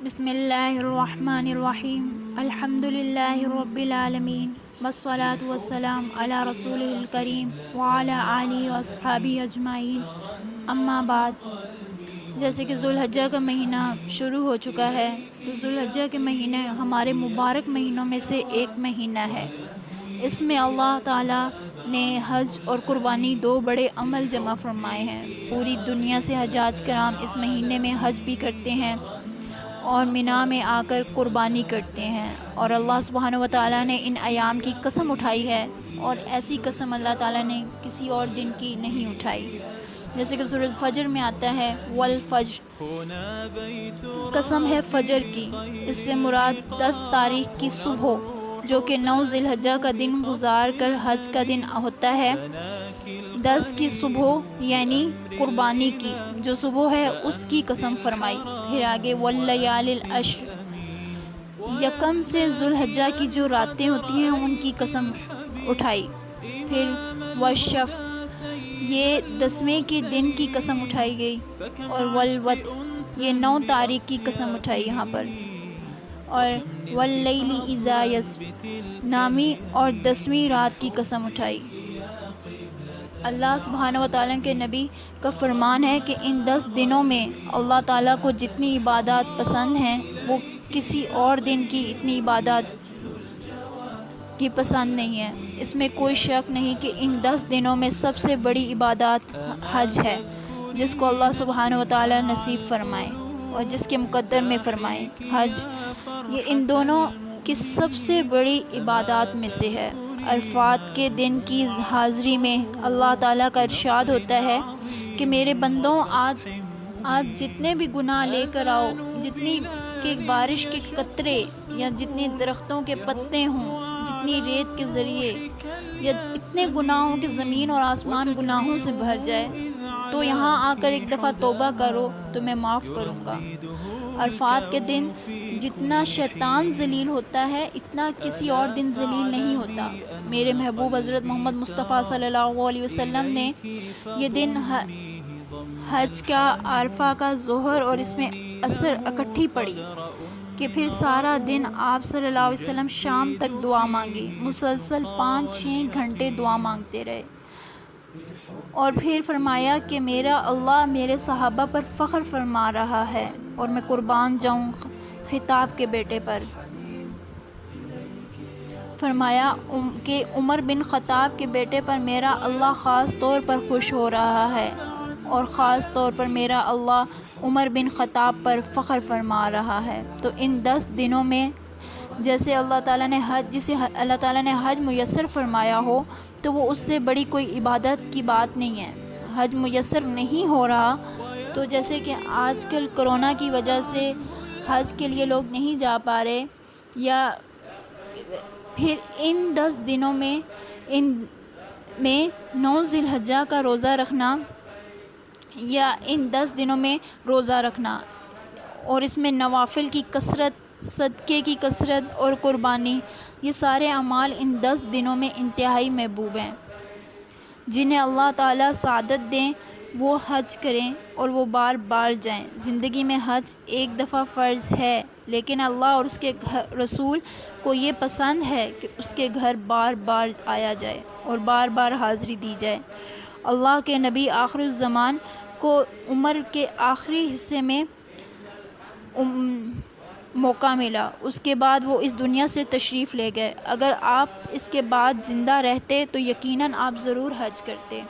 بسم اللہ الرحمن الرحیم الحمد للہ رب العالمین والصلاة والسلام علی رسولہ الکریم وعلی آلہ واصحابہ اجمعین، اما بعد۔ جیسے کہ ذوالحجہ کا مہینہ شروع ہو چکا ہے، تو ذوالحجہ کے مہینے ہمارے مبارک مہینوں میں سے ایک مہینہ ہے۔ اس میں اللہ تعالیٰ نے حج اور قربانی دو بڑے عمل جمع فرمائے ہیں۔ پوری دنیا سے حجاج کرام اس مہینے میں حج بھی کرتے ہیں اور مینا میں آ کر قربانی کرتے ہیں، اور اللہ سبحانہ و تعالیٰ نے ان ایام کی قسم اٹھائی ہے، اور ایسی قسم اللہ تعالیٰ نے کسی اور دن کی نہیں اٹھائی۔ جیسے کہ سورۃ الفجر میں آتا ہے والفجر، قسم ہے فجر کی۔ اس سے مراد 10 تاریخ کی صبح، جو کہ 9 ذی الحجہ کا دن گزار کر حج کا دن ہوتا ہے، 10 کی صبح یعنی قربانی کی جو صبح ہے اس کی قسم فرمائی۔ پھر آگے واللیال العشر، یکم سے ذوالحجہ کی جو راتیں ہوتی ہیں ان کی قسم اٹھائی۔ پھر والشفع، یہ 10ویں کے دن کی قسم اٹھائی گئی، اور والوتر، یہ 9 تاریخ کی قسم اٹھائی یہاں پر، اور واللیل اذا یسر، 9ویں اور 10ویں رات کی قسم اٹھائی۔ اللہ سبحانہ و تعالیٰ کے نبی کا فرمان ہے کہ ان 10 دنوں میں اللہ تعالیٰ کو جتنی عبادات پسند ہیں وہ کسی اور دن کی اتنی عبادات کی پسند نہیں ہے۔ اس میں کوئی شک نہیں کہ ان 10 دنوں میں سب سے بڑی عبادات حج ہے، جس کو اللہ سبحانہ و تعالیٰ نصیب فرمائے اور جس کے مقدر میں فرمائے۔ حج یہ ان دونوں کی سب سے بڑی عبادات میں سے ہے۔ عرفات کے دن کی حاضری میں اللہ تعالیٰ کا ارشاد ہوتا ہے کہ میرے بندوں، آج جتنے بھی گناہ لے کر آؤ، جتنی کہ بارش کے قطرے یا جتنے درختوں کے پتے ہوں، جتنی ریت کے ذریعے، یا اتنے گناہوں کہ زمین اور آسمان گناہوں سے بھر جائے، تو یہاں آ کر ایک دفعہ توبہ کرو تو میں معاف کروں گا۔ عرفات کے دن جتنا شیطان ذلیل ہوتا ہے اتنا کسی اور دن ذلیل نہیں ہوتا۔ میرے محبوب حضرت محمد مصطفیٰ صلی اللہ علیہ وسلم نے یہ دن حج کا، عرفہ کا ظہر اور اس میں عصر اکٹھی پڑھی کہ پھر سارا دن آپ صلی اللہ علیہ وسلم شام تک دعا مانگی، مسلسل 5-6 گھنٹے دعا مانگتے رہے، اور پھر فرمایا کہ میرا اللہ میرے صحابہ پر فخر فرما رہا ہے اور میں قربان جاؤں خطاب کے بیٹے پر۔ فرمایا کہ عمر بن خطاب کے بیٹے پر میرا اللہ خاص طور پر خوش ہو رہا ہے، اور خاص طور پر میرا اللہ عمر بن خطاب پر فخر فرما رہا ہے۔ تو ان 10 دنوں میں جیسے اللہ تعالیٰ نے جسے اللہ تعالیٰ نے حج میسر فرمایا ہو، تو وہ اس سے بڑی کوئی عبادت کی بات نہیں ہے۔ حج میسر نہیں ہو رہا، تو جیسے کہ آج کل کرونا کی وجہ سے حج کے لیے لوگ نہیں جا پا رہے، یا پھر ان 10 دنوں میں 9 ذی الحجہ کا روزہ رکھنا، یا ان 10 دنوں میں روزہ رکھنا، اور اس میں نوافل کی کثرت، صدقے کی کثرت اور قربانی، یہ سارے اعمال ان 10 دنوں میں انتہائی محبوب ہیں۔ جنہیں اللہ تعالیٰ سعادت دیں وہ حج کریں اور وہ بار بار جائیں۔ زندگی میں حج ایک دفعہ فرض ہے، لیکن اللہ اور اس کے رسول کو یہ پسند ہے کہ اس کے گھر بار بار آیا جائے اور بار بار حاضری دی جائے۔ اللہ کے نبی آخر الزمان کو عمر کے آخری حصے میں موقع ملا، اس کے بعد وہ اس دنیا سے تشریف لے گئے۔ اگر آپ اس کے بعد زندہ رہتے تو یقیناً آپ ضرور حج کرتے۔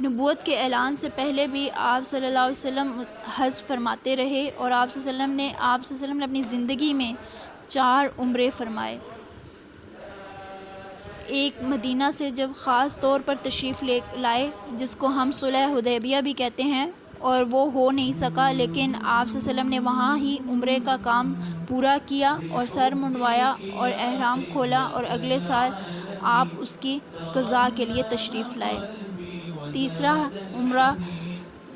نبوت کے اعلان سے پہلے بھی آپ صلی اللہ علیہ وسلم حج فرماتے رہے، اور آپ صلی اللہ علیہ وسلم نے اپنی زندگی میں 4 عمرے فرمائے۔ ایک مدینہ سے جب خاص طور پر تشریف لائے، جس کو ہم صلح حدیبیہ بھی کہتے ہیں، اور وہ ہو نہیں سکا، لیکن آپ صلی اللہ علیہ وسلم نے وہاں ہی عمرے کا کام پورا کیا اور سر منڈوایا اور احرام کھولا، اور اگلے سال آپ اس کی قضاء کے لیے تشریف لائے۔ تیسرا عمرہ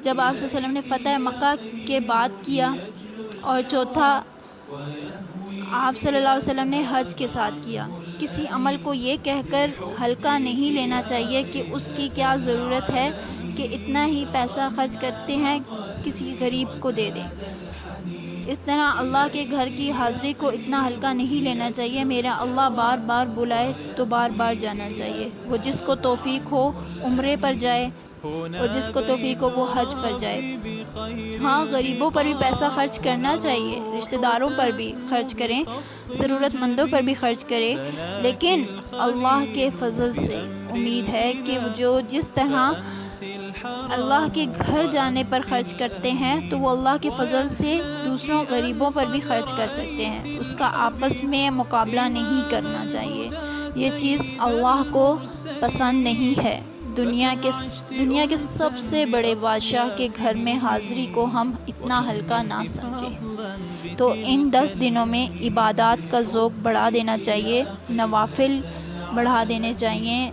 جب آپ صلی اللہ علیہ وسلم نے فتح مکہ کے بعد کیا، اور چوتھا آپ صلی اللہ علیہ وسلم نے حج کے ساتھ کیا۔ کسی عمل کو یہ کہہ کر ہلکا نہیں لینا چاہیے کہ اس کی کیا ضرورت ہے، کہ اتنا ہی پیسہ خرچ کرتے ہیں کسی غریب کو دے دیں۔ اس طرح اللہ کے گھر کی حاضری کو اتنا ہلکا نہیں لینا چاہیے۔ میرا اللہ بار بار بلائے تو بار بار جانا چاہیے۔ وہ جس کو توفیق ہو عمرے پر جائے اور جس کو توفیق ہو وہ حج پر جائے۔ ہاں، غریبوں پر بھی پیسہ خرچ کرنا چاہیے، رشتہ داروں پر بھی خرچ کریں، ضرورت مندوں پر بھی خرچ کریں، لیکن اللہ کے فضل سے امید ہے کہ جو جس طرح اللہ کے گھر جانے پر خرچ کرتے ہیں تو وہ اللہ کے فضل سے دوسروں غریبوں پر بھی خرچ کر سکتے ہیں۔ اس کا آپس میں مقابلہ نہیں کرنا چاہیے، یہ چیز اللہ کو پسند نہیں ہے۔ دنیا کے سب سے بڑے بادشاہ کے گھر میں حاضری کو ہم اتنا ہلکا نہ سمجھیں۔ تو ان 10 دنوں میں عبادات کا ذوق بڑھا دینا چاہیے، نوافل بڑھا دینے چاہیے،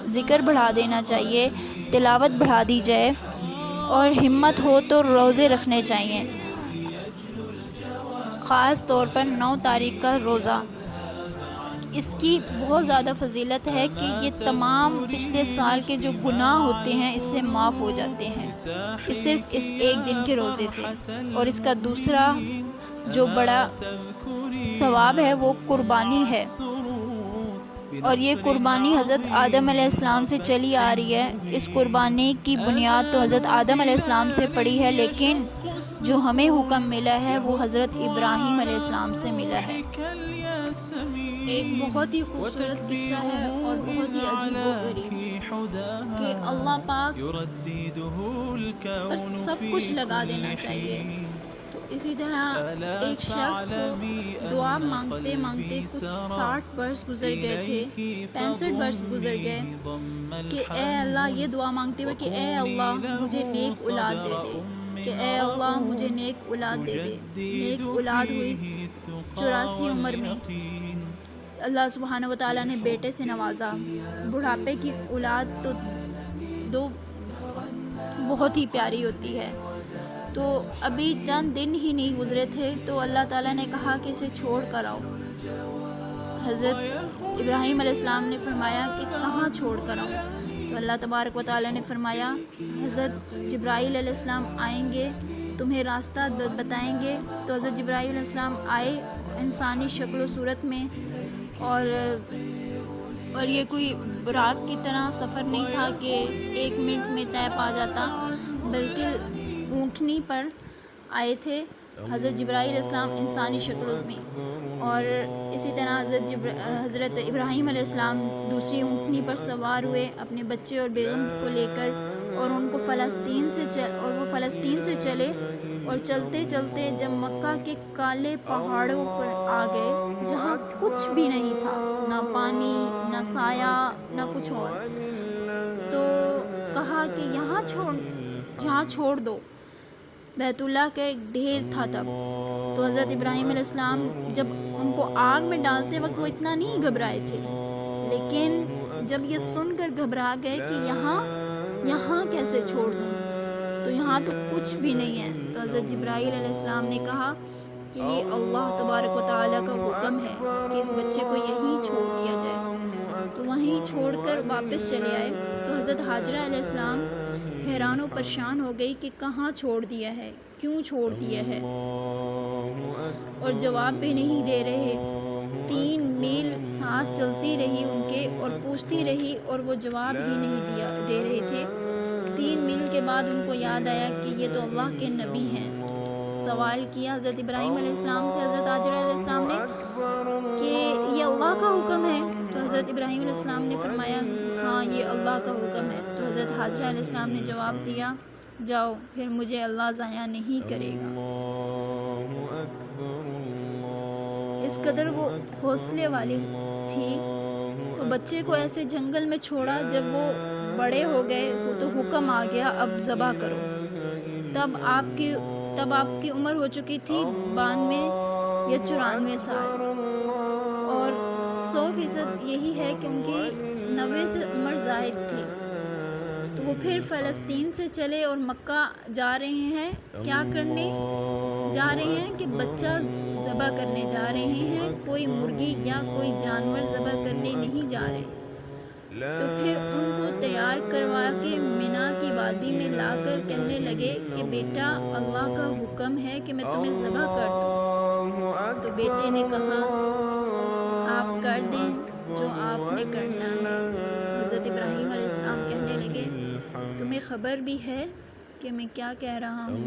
ذکر بڑھا دینا چاہیے، تلاوت بڑھا دی جائے، اور ہمت ہو تو روزے رکھنے چاہیے، خاص طور پر 9 تاریخ کا روزہ۔ اس کی بہت زیادہ فضیلت ہے کہ یہ تمام پچھلے سال کے جو گناہ ہوتے ہیں اس سے معاف ہو جاتے ہیں، صرف اس ایک دن کے روزے سے۔ اور اس کا دوسرا جو بڑا ثواب ہے وہ قربانی ہے، اور یہ قربانی حضرت آدم علیہ السلام سے چلی آ رہی ہے۔ اس قربانی کی بنیاد تو حضرت آدم علیہ السلام سے پڑی ہے، لیکن جو ہمیں حکم ملا ہے وہ حضرت ابراہیم علیہ السلام سے ملا ہے۔ ایک بہت ہی خوبصورت قصہ ہے اور بہت ہی عجیب و غریب کہ اللہ پاک پر سب کچھ لگا دینا چاہیے۔ تو اسی طرح ایک شخص کو دعا مانگتے مانگتے کچھ 60 برس گزر گئے تھے، 65 برس گزر گئے کہ اے اللہ، یہ دعا مانگتے ہوئے کہ اے اللہ مجھے نیک اولاد دے دے، کہ اے اللہ مجھے نیک اولاد دے دے۔ نیک اولاد ہوئی 84 عمر میں، اللہ سبحانہ وتعالیٰ نے بیٹے سے نوازا۔ بڑھاپے کی اولاد تو بہت ہی پیاری ہوتی ہے۔ تو ابھی چند دن ہی نہیں گزرے تھے تو اللہ تعالیٰ نے کہا کہ اسے چھوڑ کر آؤ۔ حضرت ابراہیم علیہ السلام نے فرمایا کہ کہاں چھوڑ کر آؤں؟ تو اللہ تبارک و تعالیٰ نے فرمایا حضرت جبرائیل علیہ السلام آئیں گے، تمہیں راستہ بتائیں گے۔ تو حضرت جبرائیل علیہ السلام آئے انسانی شکل و صورت میں، اور یہ کوئی براق کی طرح سفر نہیں تھا کہ 1 منٹ میں طے پا جاتا، بلکہ اونٹنی پر آئے تھے حضرت جبرائیل علیہ السلام انسانی شکل میں، اور اسی طرح حضرت ابراہیم علیہ السلام دوسری اونٹنی پر سوار ہوئے اپنے بچے اور بیگم کو لے کر، اور ان کو فلسطین سے چلے، اور چلتے چلتے جب مکہ کے کالے پہاڑوں پر آ گئے جہاں کچھ بھی نہیں تھا، نہ پانی، نہ سایہ، نہ کچھ اور، تو کہا کہ یہاں چھوڑ دو۔ بیت اللہ کا ایک ڈھیر تھا تب۔ تو حضرت ابراہیم علیہ السلام جب ان کو آگ میں ڈالتے وقت وہ اتنا نہیں گھبرائے تھے، لیکن جب یہ سن کر گھبرا گئے کہ یہاں کیسے چھوڑ دوں، تو یہاں تو کچھ بھی نہیں ہے۔ تو حضرت جبرائیل علیہ السلام نے کہا کہ یہ اللہ تبارک و تعالیٰ کا حکم ہے کہ اس بچے کو یہیں چھوڑ دیا جائے۔ تو وہیں چھوڑ کر واپس چلے آئے۔ تو حضرت ہاجرہ علیہ السلام حیران و پریشان ہو گئی کہ کہاں چھوڑ دیا ہے، کیوں چھوڑ دیا ہے، اور جواب بھی نہیں دے رہے۔ 3 میل ساتھ چلتی رہی ان کے اور پوچھتی رہی، اور وہ جواب ہی نہیں دے رہے تھے۔ 3 میل کے بعد ان کو یاد آیا کہ یہ تو اللہ کے نبی ہیں۔ سوال کیا حضرت ابراہیم علیہ السلام سے حضرت ہاجرہ علیہ السلام نے کہ یہ اللہ کا حکم ہے؟ تو حضرت ابراہیم علیہ السلام نے فرمایا ہاں یہ اللہ کا حکم ہے۔ تو حضرت ہاجرہ علیہ السلام نے جواب دیا جاؤ، پھر مجھے اللہ ضائع نہیں کرے گا۔ اس قدر وہ حوصلے والی تھی۔ تو بچے کو ایسے جنگل میں چھوڑا، جب وہ بڑے ہو گئے تو حکم آ گیا اب ذبح کرو۔ تب آپ کی عمر ہو چکی تھی 92 یا 94 سال، اور 100% یہی ہے کہ ان کی 90 سے عمر زائد تھی۔ تو وہ پھر فلسطین سے چلے اور مکہ جا رہے ہیں، کیا کرنے جا رہے ہیں کہ بچہ ذبح کرنے جا رہے ہیں، کوئی مرغی یا کوئی جانور ذبح کرنے نہیں جا رہے۔ تو پھر ان کو تیار کروا کے مینا کی وادی میں لا کر کہنے لگے کہ بیٹا اللہ کا حکم ہے کہ میں تمہیں ذبح کر دوں۔ تو بیٹے نے کہا آپ کر دیں جو آپ نے کرنا ہے۔ حضرت ابراہیم علیہ السلام کہنے لگے تمہیں خبر بھی ہے کہ میں کیا کہہ رہا ہوں؟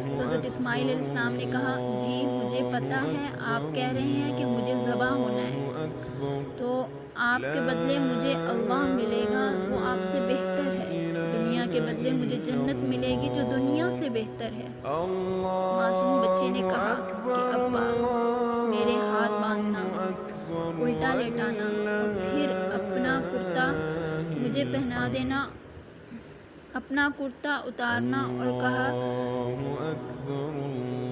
تو حضرت اسماعیل علیہ السلام نے کہا جی مجھے پتہ ہے آپ کہہ رہے ہیں کہ مجھے ذبح ہونا ہے، تو آپ کے بدلے مجھے اللہ ملے گا وہ آپ سے بہتر ہے، دنیا کے بدلے مجھے جنت ملے گی جو دنیا سے بہتر ہے۔ معصوم بچے نے کہا کہ ابا میرے ہاتھ باندھنا، الٹا لیٹانا اور پھر اپنا کرتا مجھے پہنا دینا، اپنا کرتا اتارنا اور کہا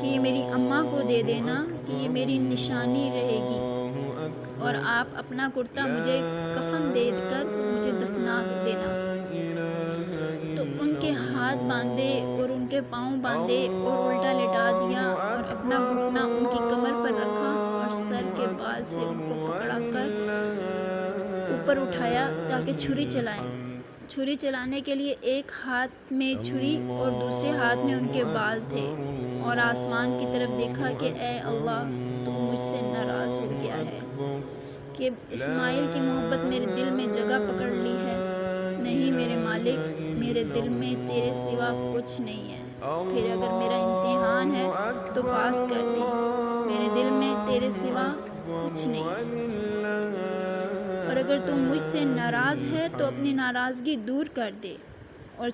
کہ یہ میری اماں کو دے دینا کہ یہ میری نشانی رہے گی، اور آپ اپنا کرتا مجھے کفن دے کر مجھے دفنا دینا۔ تو ان کے ہاتھ باندھے اور ان کے پاؤں باندھے اور الٹا لٹا دیا اور اپنا گھٹنا ان کی کمر پر رکھا اور سر کے بال سے ان کو پکڑا کر اوپر اٹھایا تاکہ چھری چلائیں۔ چھری چلانے کے لیے ایک ہاتھ میں چھری اور دوسرے ہاتھ میں ان کے بال تھے، اور آسمان کی طرف دیکھا کہ اے اللہ تو مجھ سے ناراض ہو گیا ہے کہ اسماعیل کی محبت میرے دل میں جگہ پکڑ لی ہے۔ نہیں میرے مالک، میرے دل میں تیرے سوا کچھ نہیں ہے، پھر اگر میرا امتحان ہے تو پاس کر دے، میرے دل میں تیرے سوا کچھ نہیں ہے، اور اگر تم مجھ سے ناراض ہے تو اپنی ناراضگی دور کر دے اور